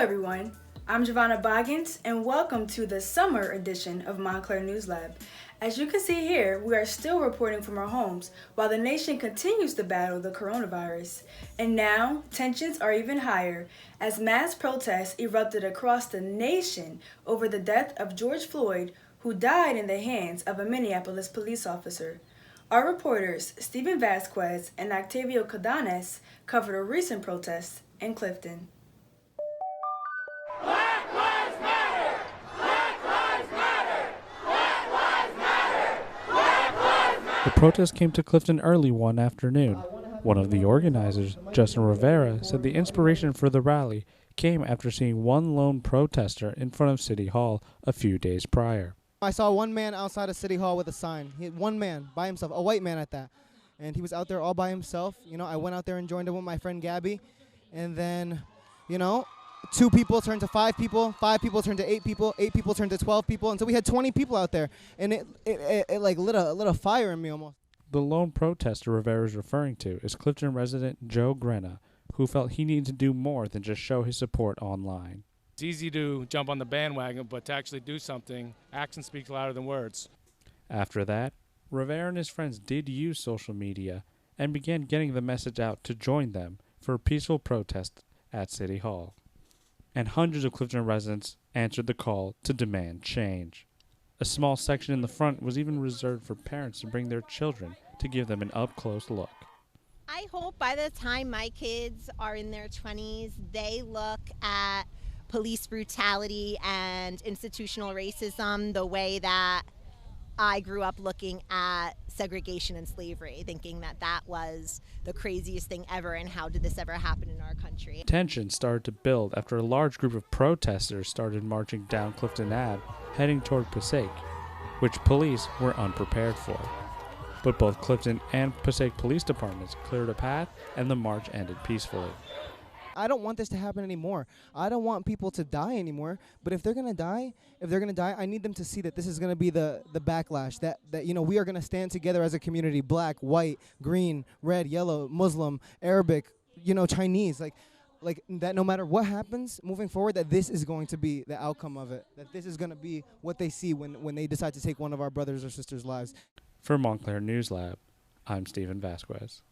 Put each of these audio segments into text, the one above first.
everyone. I'm Giovanna Boggins, and welcome to the summer edition of Montclair News Lab. As you can see here, we are still reporting from our homes while the nation continues to battle the coronavirus. And now, tensions are even higher as mass protests erupted across the nation over the death of George Floyd, who died in the hands of a Minneapolis police officer. Our reporters, Stephen Vasquez and Octavio Cadenas, covered a recent protest in Clifton. Black Lives Matter! Black Lives Matter! Black Lives Matter! Black Lives Matter! The protest came to Clifton early one afternoon. One of the organizers, Justin Rivera, said the inspiration for the rally came after seeing one lone protester in front of City Hall a few days prior. I saw one man outside of City Hall with a sign. One man by himself, a white man at that. And he was out there all by himself. I went out there and joined him with my friend Gabby. And then, 2 people turned to 5 people, 5 people turned to 8 people turned to 12 people. And so we had 20 people out there. And it like lit a fire in me almost. The lone protester Rivera is referring to is Clifton resident Joe Grena, who felt he needed to do more than just show his support online. It's easy to jump on the bandwagon, but to actually do something, action speaks louder than words. After that, Rivera and his friends did use social media and began getting the message out to join them for a peaceful protest at City Hall. And hundreds of Clifton residents answered the call to demand change. A small section in the front was even reserved for parents to bring their children to give them an up-close look. I hope by the time my kids are in their 20s, they look at police brutality and institutional racism the way that I grew up looking at segregation and slavery, thinking that that was the craziest thing ever and how did this ever happen in our country. Tension started to build after a large group of protesters started marching down Clifton Ave, heading toward Passaic, which police were unprepared for. But both Clifton and Passaic police departments cleared a path and the march ended peacefully. I don't want this to happen anymore. I don't want people to die anymore. But if they're gonna die, I need them to see that this is gonna be the backlash. That we are gonna stand together as a community: black, white, green, red, yellow, Muslim, Arabic, Chinese. Like that. No matter what happens moving forward, that this is going to be the outcome of it. That this is gonna be what they see when they decide to take one of our brothers or sisters' lives. For Montclair News Lab, I'm Stephen Vasquez.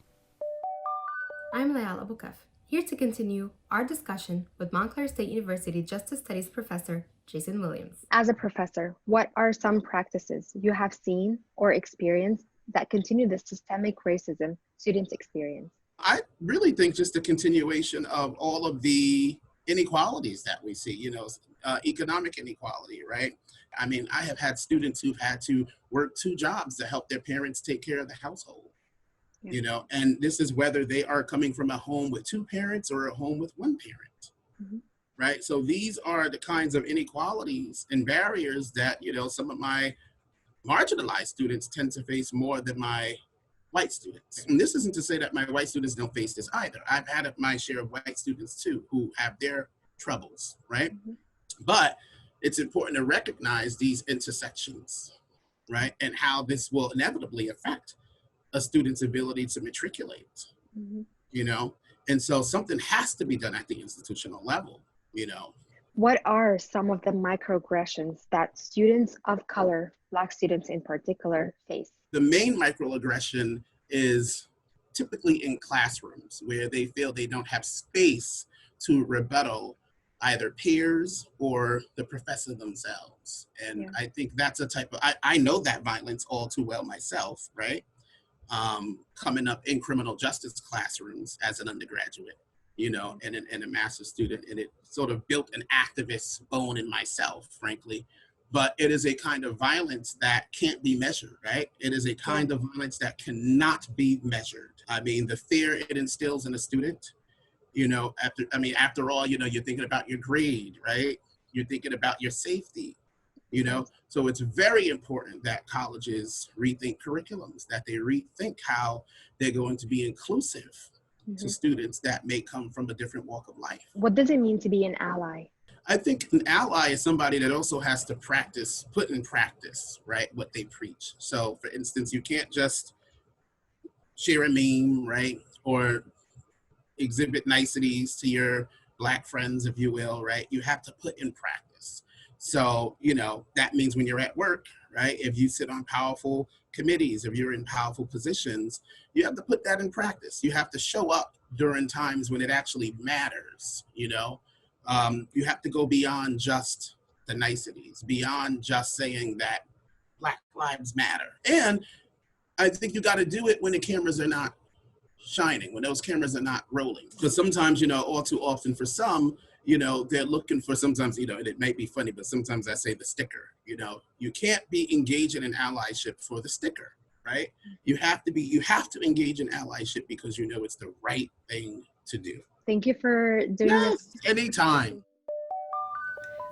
I'm Layal Abukaf, here to continue our discussion with Montclair State University Justice Studies professor Jason Williams. As a professor, what are some practices you have seen or experienced that continue the systemic racism students experience? I really think just a continuation of all of the inequalities that we see, economic inequality, right? I mean, I have had students who've had to work 2 jobs to help their parents take care of the household. And this is whether they are coming from a home with 2 parents or a home with 1 parent, right? So these are the kinds of inequalities and barriers that, some of my marginalized students tend to face more than my white students. And this isn't to say that my white students don't face this either. I've had my share of white students too, who have their troubles, right? But it's important to recognize these intersections, right? And how this will inevitably affect a student's ability to matriculate, And so something has to be done at the institutional level, What are some of the microaggressions that students of color, Black students in particular, face? The main microaggression is typically in classrooms where they feel they don't have space to rebuttal either peers or the professor themselves. And I think that's a type of, I know that violence all too well myself, right? Coming up in criminal justice classrooms as an undergraduate, and a master's student, and it sort of built an activist bone in myself, frankly. But it is a kind of violence that can't be measured, right? It is a kind of violence that cannot be measured. I mean, the fear it instills in a student, after all, you're thinking about your grade, right? You're thinking about your safety, So it's very important that colleges rethink curriculums, that they rethink how they're going to be inclusive to students that may come from a different walk of life. What does it mean to be an ally? I think an ally is somebody that also has to put in practice, right, what they preach. So for instance, you can't just share a meme, right, or exhibit niceties to your Black friends, if you will, right? You have to put in practice. So, that means when you're at work, right? If you sit on powerful committees, if you're in powerful positions, you have to put that in practice. You have to show up during times when it actually matters. You have to go beyond just the niceties, beyond just saying that Black Lives Matter. And I think you got to do it when the cameras are not shining, when those cameras are not rolling. Because sometimes, all too often for some, they're looking for sometimes, and it might be funny, but sometimes I say the sticker, you can't be engaging in allyship for the sticker, right? You have to engage in allyship because it's the right thing to do. Thank you for doing this. Yes, anytime.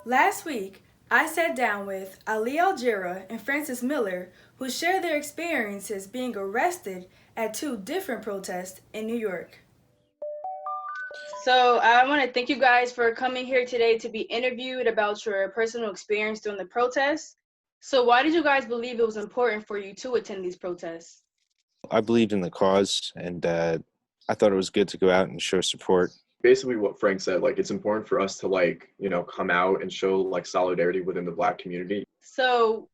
Last week, I sat down with Ali Algira and Francis Miller, who shared their experiences being arrested at 2 different protests in New York. So I want to thank you guys for coming here today to be interviewed about your personal experience during the protests. So why did you guys believe it was important for you to attend these protests? I believed in the cause, and I thought it was good to go out and show support. Basically what Frank said, it's important for us to come out and show solidarity within the Black community. So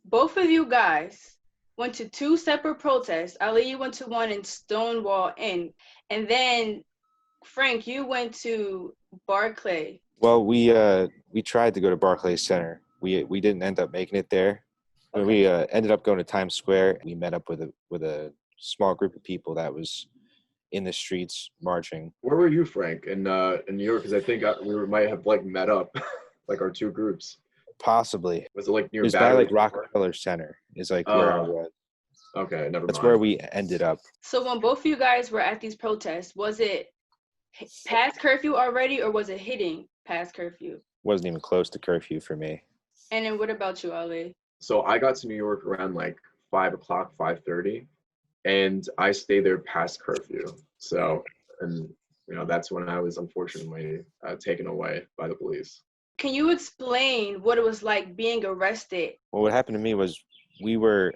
both of you guys went to 2 separate protests. Ali, you went to one in Stonewall Inn, and then Frank, you went to Barclay. Well, we tried to go to Barclays Center. We didn't end up making it there. Okay. We ended up going to Times Square. We met up with a small group of people that was in the streets marching. Where were you, Frank, in New York? Because I think we might have met up, our 2 groups. Possibly. Was it near? It was by Rockefeller Center. Is where I was. Okay, never mind. That's where we ended up. So when both of you guys were at these protests, was it past curfew already, or was it hitting past curfew? Wasn't even close to curfew for me. And then what about you, Ali? So I got to New York around 5 o'clock, 5:30. And I stayed there past curfew. So, and that's when I was unfortunately taken away by the police. Can you explain what it was like being arrested? Well, what happened to me was we were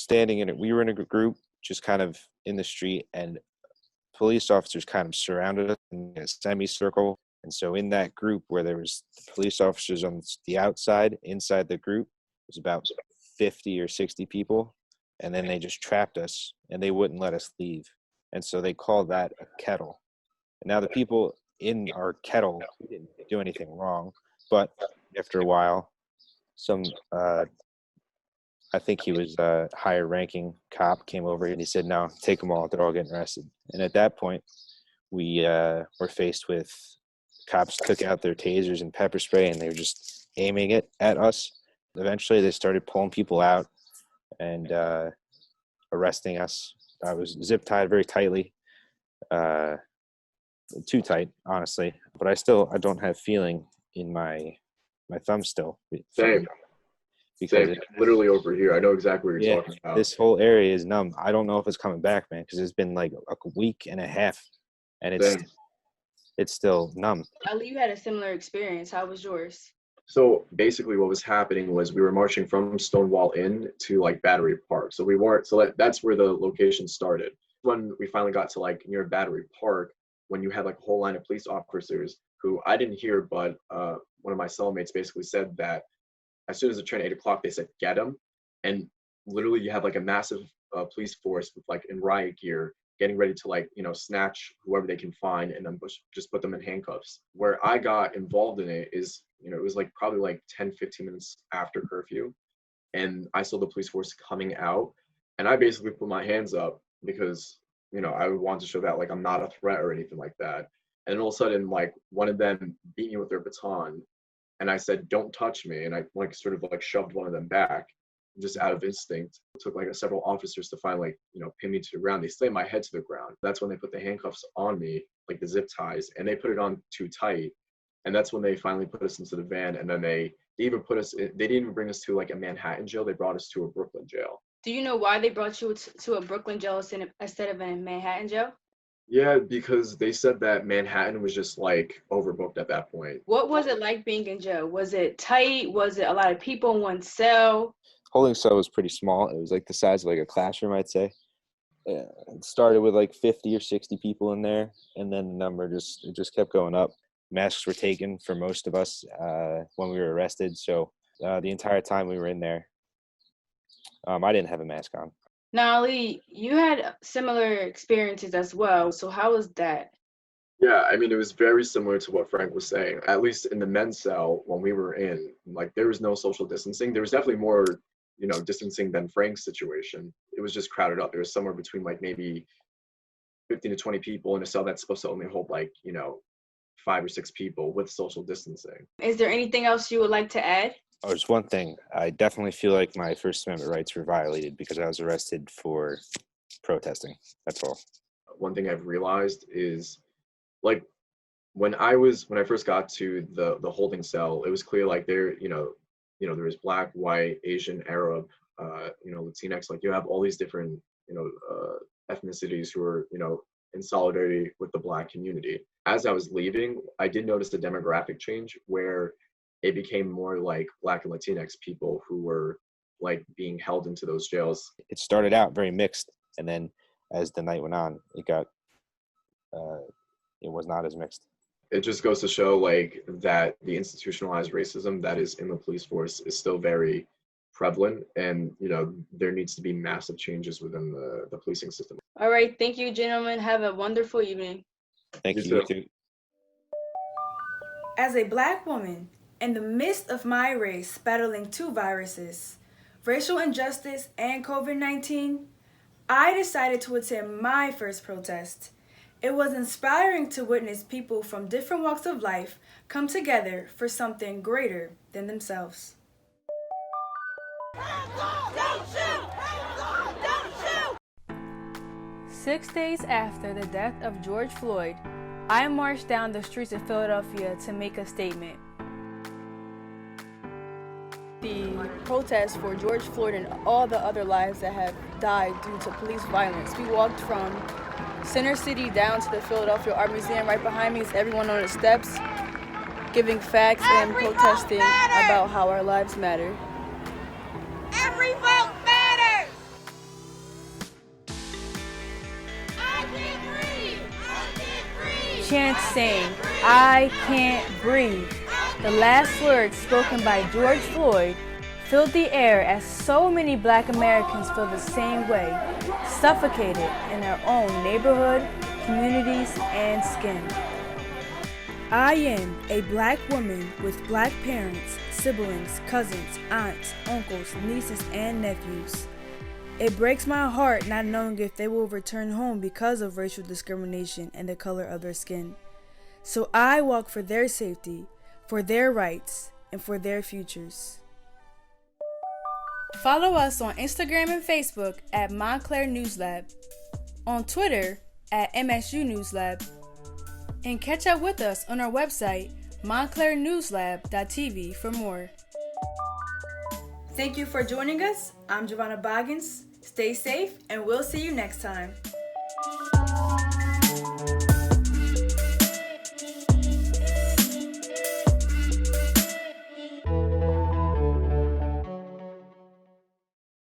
in a group just kind of in the street, and police officers kind of surrounded us in a semicircle. And so in that group where there was police officers on the outside, inside the group, was about 50 or 60 people. And then they just trapped us, and they wouldn't let us leave. And so they called that a kettle. And now the people in our kettle didn't do anything wrong, but after a while, I think he was a higher ranking cop came over and he said, no, take them all. They're all getting arrested. And at that point, we were faced with cops took out their tasers and pepper spray, and they were just aiming it at us. Eventually, they started pulling people out and arresting us. I was zip tied very tightly, too tight, honestly. But I don't have feeling in my thumb still. Same. Because literally over here. I know exactly what you're talking about. This whole area is numb. I don't know if it's coming back, man, because it's been a week and a half, and it's still numb. Ali, you had a similar experience. How was yours? So basically what was happening was we were marching from Stonewall Inn to Battery Park. So that's where the location started. When we finally got to near Battery Park, when you had a whole line of police officers who I didn't hear, but one of my cellmates basically said that as soon as it turned 8 o'clock, they said, get him. And literally you have a massive police force with in riot gear getting ready to snatch whoever they can find and then just put them in handcuffs. Where I got involved in it is, it was probably 10, 15 minutes after curfew. And I saw the police force coming out, and I basically put my hands up because, I would want to show that I'm not a threat or anything like that. And all of a sudden, one of them beat me with their baton, and I said, don't touch me. And I sort of shoved one of them back just out of instinct. It took several officers to finally, pin me to the ground. They slammed my head to the ground. That's when they put the handcuffs on me, the zip ties, and they put it on too tight. And that's when they finally put us into the van. And then they even put us, they didn't even bring us to a Manhattan jail. They brought us to a Brooklyn jail. Do you know why they brought you to a Brooklyn jail instead of a Manhattan jail? Yeah, because they said that Manhattan was just overbooked at that point. What was it like being in jail? Was it tight? Was it a lot of people in one cell? Holding cell was pretty small. It was the size of a classroom, I'd say. Yeah, it started with 50 or 60 people in there, and then the number just kept going up. Masks were taken for most of us when we were arrested. So the entire time we were in there, I didn't have a mask on. Now, Ali, you had similar experiences as well. So how was that? Yeah, I mean, it was very similar to what Frank was saying. At least in the men's cell, when we were in, like, there was no social distancing. There was definitely more, distancing than Frank's situation. It was just crowded up. There was somewhere between like maybe 15 to 20 people in a cell that's supposed to only hold like, 5 or 6 people with social distancing. Is there anything else you would like to add? Oh, there's one thing. I definitely feel like my First Amendment rights were violated because I was arrested for protesting. That's all. One thing I've realized is, like, when I first got to the holding cell, it was clear like there was Black, white, Asian, Arab, Latinx. Like, you have all these different ethnicities who are in solidarity with the Black community. As I was leaving, I did notice a demographic change where it became more like Black and Latinx people who were like being held into those jails. It started out very mixed, and then as the night went on, it was not as mixed. It just goes to show like that the institutionalized racism that is in the police force is still very prevalent, and there needs to be massive changes within the policing system. All right, thank you, gentlemen. Have a wonderful evening. Thank you. You too. As a Black woman, in the midst of my race battling 2 viruses, racial injustice and COVID-19, I decided to attend my first protest. It was inspiring to witness people from different walks of life come together for something greater than themselves. Don't shoot! 6 days after the death of George Floyd, I marched down the streets of Philadelphia to make a statement. The protest for George Floyd and all the other lives that have died due to police violence. We walked from Center City down to the Philadelphia Art Museum. Right behind me is everyone on the steps giving facts and protesting about how our lives matter. Every vote matters! I can't breathe! I can't breathe! Chants saying, "I can't breathe." The last words spoken by George Floyd filled the air as so many Black Americans feel the same way, suffocated in their own neighborhood, communities, and skin. I am a Black woman with Black parents, siblings, cousins, aunts, uncles, nieces, and nephews. It breaks my heart not knowing if they will return home because of racial discrimination and the color of their skin. So I walk for their safety, for their rights, and for their futures. Follow us on Instagram and Facebook at Montclair News Lab, on Twitter at MSU News Lab, and catch up with us on our website, montclairnewslab.tv, for more. Thank you for joining us. I'm Giovanna Boggins. Stay safe, and we'll see you next time.